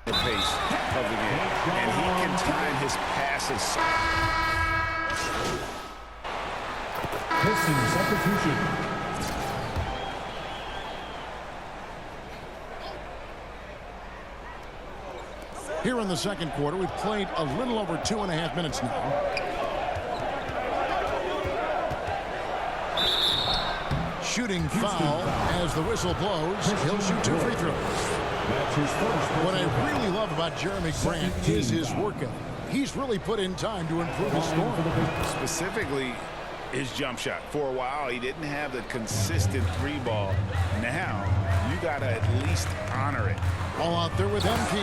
the pace of the game, and he can time his passes. Pistons substitution. Here in the second quarter, we've played a little over 2.5 minutes now. Shooting foul as the whistle blows. He'll shoot 2 free throws. What I really love about Jeremy Grant is his work ethic. He's really put in time to improve his scoring. Specifically, his jump shot. For a while, he didn't have the consistent 3-ball. Now, you got to at least honor it. All out there with MP.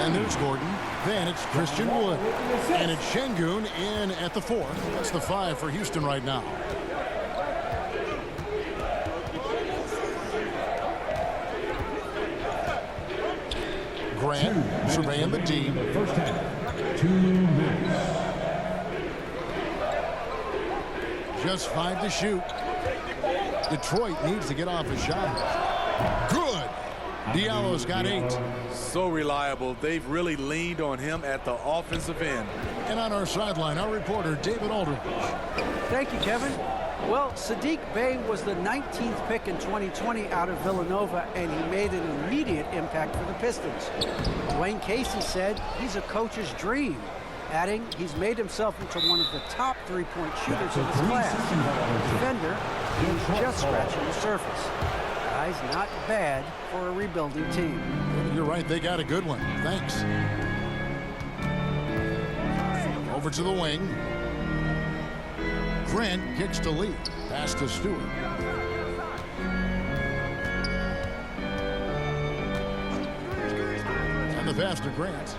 And there's Gordon. Then it's Christian Wood. And it's Şengün in at the 4. That's the 5 for Houston right now. Grant surveying the D. First half, 2 minutes. Just 5 to shoot. Detroit needs to get off a shot. Good. Diallo's got 8. So reliable. They've really leaned on him at the offensive end. And on our sideline, our reporter, David Aldridge. Thank you, Kevin. Well, Saddiq Bey was the 19th pick in 2020 out of Villanova, and he made an immediate impact for the Pistons. Dwayne Casey said he's a coach's dream, adding he's made himself into one of the top 3-point shooters in his class. Defender, he's just scratching the surface. Guy's not bad for a rebuilding team. You're right, they got a good one. Thanks. Over to the wing. Grant kicks to Lee. Pass to Stewart. And the pass to Grant.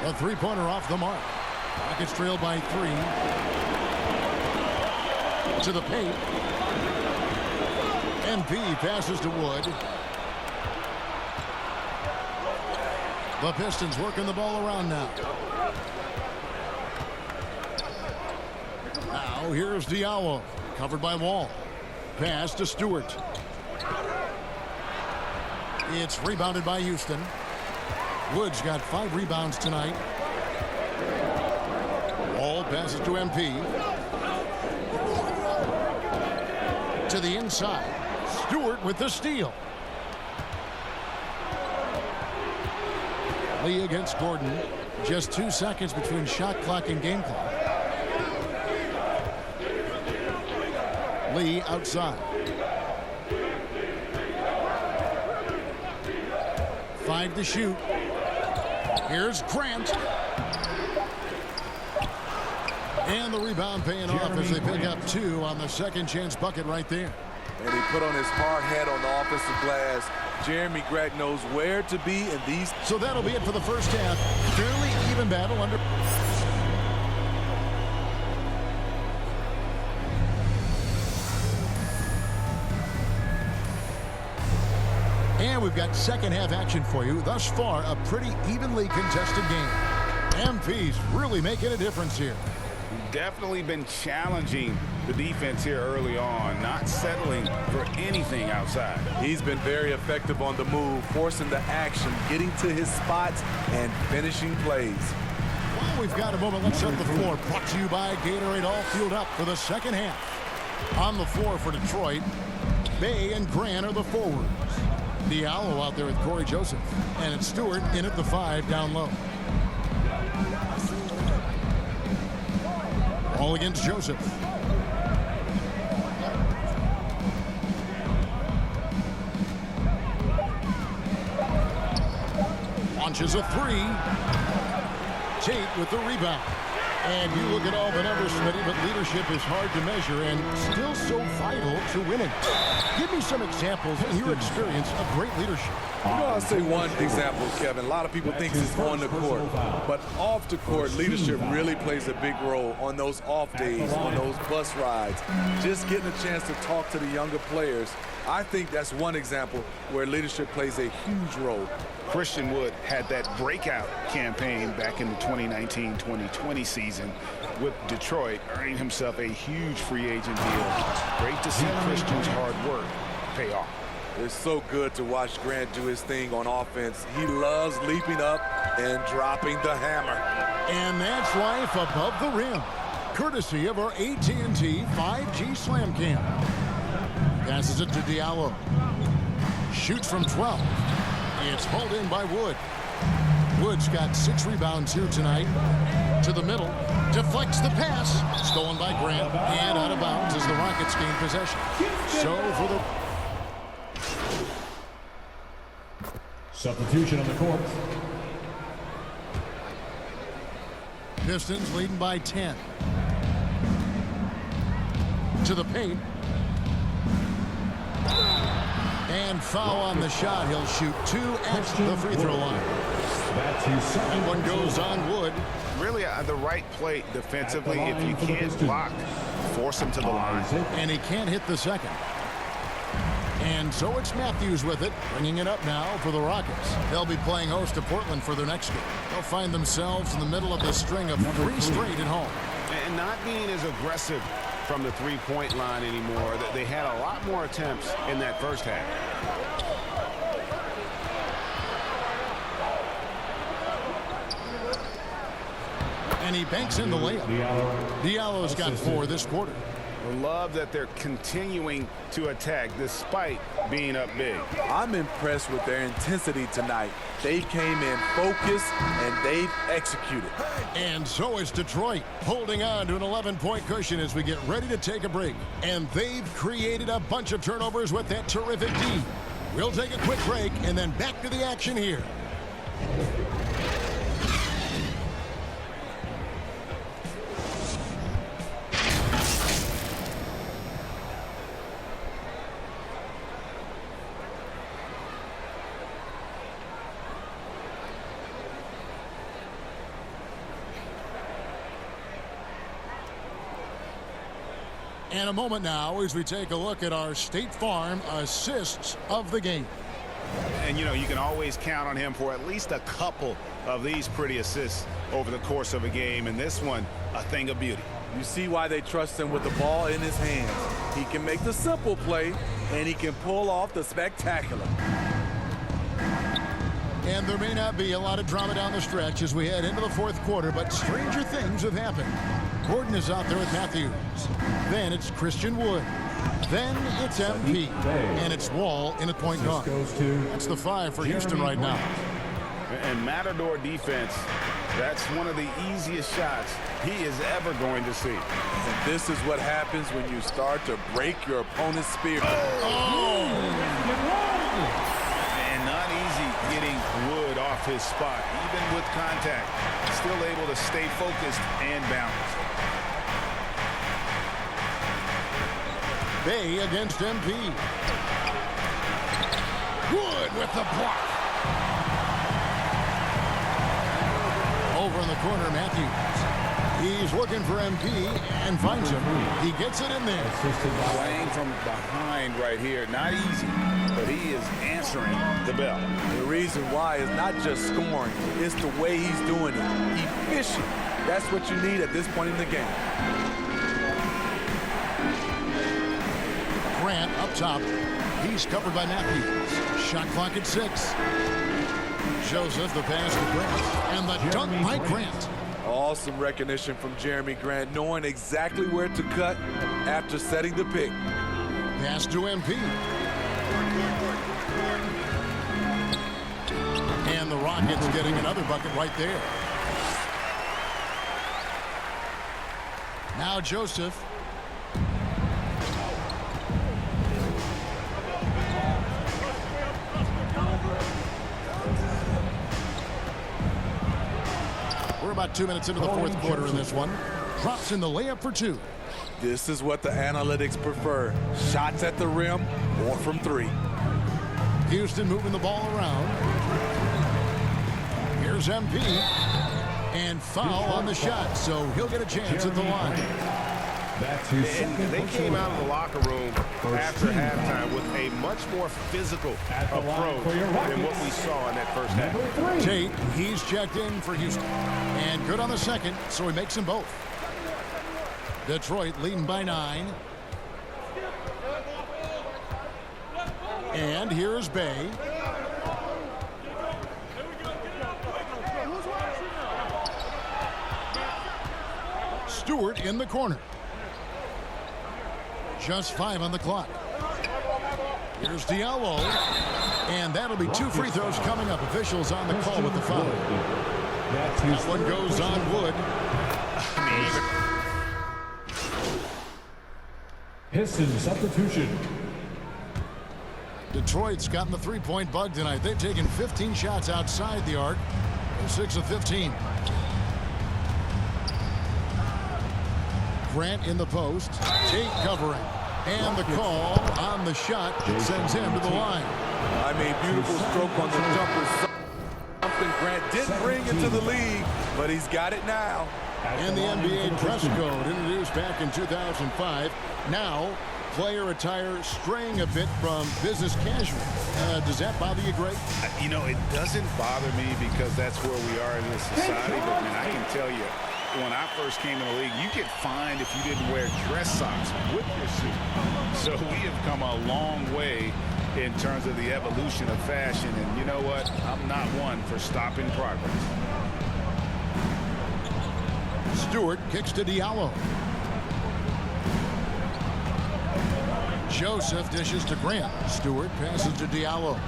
A 3-pointer off the mark. Rockets trailed by 3. To the paint. MP passes to Wood. The Pistons working the ball around now. Now here's Diallo, covered by Wall. Pass to Stewart. It's rebounded by Houston. Wood's got 5 rebounds tonight. Wall passes to MP. To the inside. Stewart with the steal. Lee against Gordon. Just 2 seconds between shot clock and game clock. Lee outside. 5 to shoot. Here's Grant. And the rebound paying off as they pick up 2 on the second chance bucket right there. And he put on his hard hat on the offensive glass. Jeremy Grant knows where to be in these. So that'll be it for the first half. Fairly even battle under. And we've got second half action for you. Thus far, a pretty evenly contested game. MP's really making a difference here. Definitely been challenging the defense here early on, not settling for anything outside. He's been very effective on the move, forcing the action, getting to his spots, and finishing plays. Well, we've got a moment. Let's set the floor. Brought to you by Gatorade, all fueled up for the second half. On the floor for Detroit, Bey and Grant are the forwards. Diallo out there with Corey Joseph. And it's Stewart in at the 5 down low. All against Joseph. Launches a 3. Tate with the rebound. And you look at all the numbers, Smitty, but leadership is hard to measure and still so vital to winning. Give me some examples in your experience of great leadership. You know, I'll say one example, Kevin. A lot of people think it's on the court, but off the court, leadership really plays a big role on those off days, on those bus rides. Just getting a chance to talk to the younger players. I think that's one example where leadership plays a huge role. Christian Wood had that breakout campaign back in the 2019-2020 season with Detroit, earning himself a huge free agent deal. Great to see Christian's hard work pay off. It's so good to watch Grant do his thing on offense. He loves leaping up and dropping the hammer. And that's life above the rim, courtesy of our AT&T 5G Slam Cam. Passes it to Diallo. Shoots from 12. It's hauled in by Wood. Wood's got 6 rebounds here tonight. To the middle. Deflects the pass. Stolen by Grant. And out of bounds as the Rockets gain possession. So for the... Substitution on the court. Pistons leading by 10. To the paint. And foul on the shot. He'll shoot 2 at the free throw line. And one goes on Wood. Really the right play defensively. If you can't block, force him to the line. And he can't hit the second. And so it's Matthews with it, bringing it up now for the Rockets. They'll be playing host to Portland for their next game. They'll find themselves in the middle of the string of 3 straight at home. And not being as aggressive from the three-point line anymore. They had a lot more attempts in that first half. And he banks in the layup. Diallo's got 4 this quarter. Love that they're continuing to attack despite being up big. I'm impressed with their intensity tonight. They came in focused and they've executed. And so is Detroit, holding on to an 11-point cushion as we get ready to take a break. And they've created a bunch of turnovers with that terrific D. We'll take a quick break and then back to the action here. And a moment now as we take a look at our State Farm assists of the game. And, you know, you can always count on him for at least a couple of these pretty assists over the course of a game. And this one, a thing of beauty. You see why they trust him with the ball in his hands. He can make the simple play, and he can pull off the spectacular. And there may not be a lot of drama down the stretch as we head into the 4th quarter, but stranger things have happened. Gordon is out there with Matthews. Then it's Christian Wood. Then it's MP. And it's Wall in at point guard. That's the 5 for Houston right now. And Matador defense, that's one of the easiest shots he is ever going to see. And this is what happens when you start to break your opponent's spirit. And not easy getting Wood off his spot, even with contact. Still able to stay focused and balanced. Bay against MP. Wood with the block. Over in the corner, Matthews. He's looking for MP and finds him. He gets it in there. Playing from behind right here, not easy, but he is answering the bell. The reason why is not just scoring, it's the way he's doing it. Efficient. That's what you need at this point in the game. Grant up top. He's covered by Matthews. Shot clock at 6. Joseph, the pass to Grant. And the dunk by Grant. Awesome recognition from Jeremy Grant, knowing exactly where to cut after setting the pick. Pass to MP. And the Rockets getting another bucket right there. Now Joseph. We're about 2 minutes into the 4th quarter in this one. Drops in the layup for 2. This is what the analytics prefer. Shots at the rim or from 3. Houston moving the ball around. Here's MP. And foul on the shot, so he'll get a chance at the line. And they came out of the locker room after halftime with a much more physical approach than what we saw in that first half. Tate, he's checked in for Houston. And good on the second, so he makes them both. Detroit leading by 9. And here's Bay. Stewart in the corner. Just 5 on the clock. Here's Diallo. And that'll be 2 free throws coming up. Officials on the call with the foul. That one goes on Wood. Pistons substitution. Detroit's gotten the three-point bug tonight. They've taken 15 shots outside the arc. They're 6 of 15. Grant in the post. Tate covering. And the call on the shot sends him to the line. I mean, beautiful stroke on the jumper. Something Grant didn't bring into the league, but he's got it now. And the NBA dress code introduced back in 2005. Now, player attire straying a bit from business casual. Does that bother you, Greg? You know, it doesn't bother me because that's where we are in this society. But, man, I can tell you, when I first came in the league, you get fined if you didn't wear dress socks with your suit. So we have come a long way in terms of the evolution of fashion. And you know what? I'm not one for stopping progress. Stewart kicks to Diallo. Joseph dishes to Grant. Stewart passes to Diallo.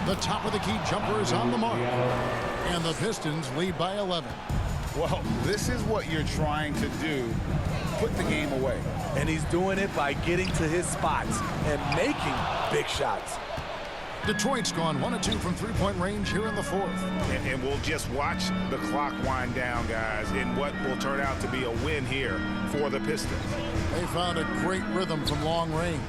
The top of the key jumper is on the mark. And the Pistons lead by 11. Well, this is what you're trying to do. Put the game away. And he's doing it by getting to his spots and making big shots. Detroit's gone 1 of 2 from three-point range here in the fourth. And we'll just watch the clock wind down, guys, in what will turn out to be a win here for the Pistons. They found a great rhythm from long range.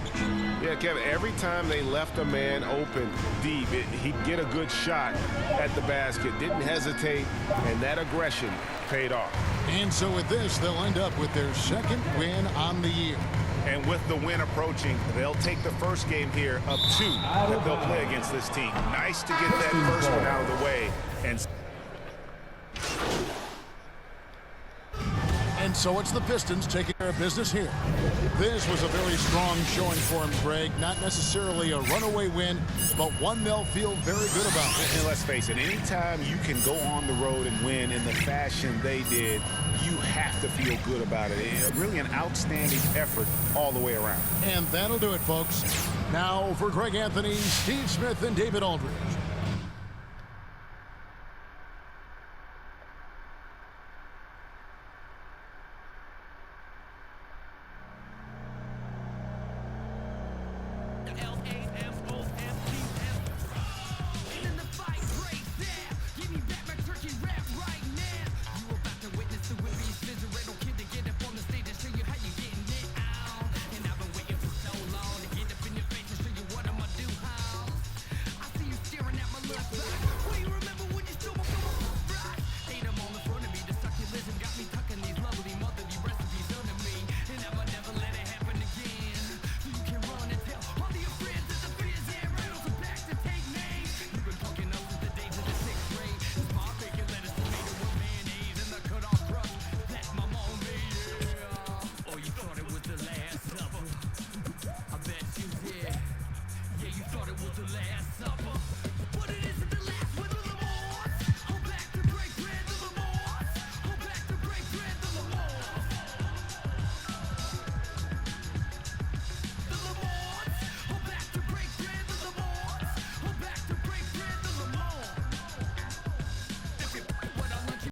Yeah, Kevin, every time they left a man open deep, he'd get a good shot at the basket. Didn't hesitate, and that aggression paid off. And so with this, they'll end up with their second win on the year. And with the win approaching, they'll take the first game here of 2 that they'll play against this team. Nice to get that first one out of the way. And so it's the Pistons taking care of business here. This was a very strong showing for them, Greg. Not necessarily a runaway win, but one they'll feel very good about. And let's face it, anytime you can go on the road and win in the fashion they did, you have to feel good about it. Really an outstanding effort all the way around. And that'll do it, folks. Now for Greg Anthony, Steve Smith, and David Aldridge.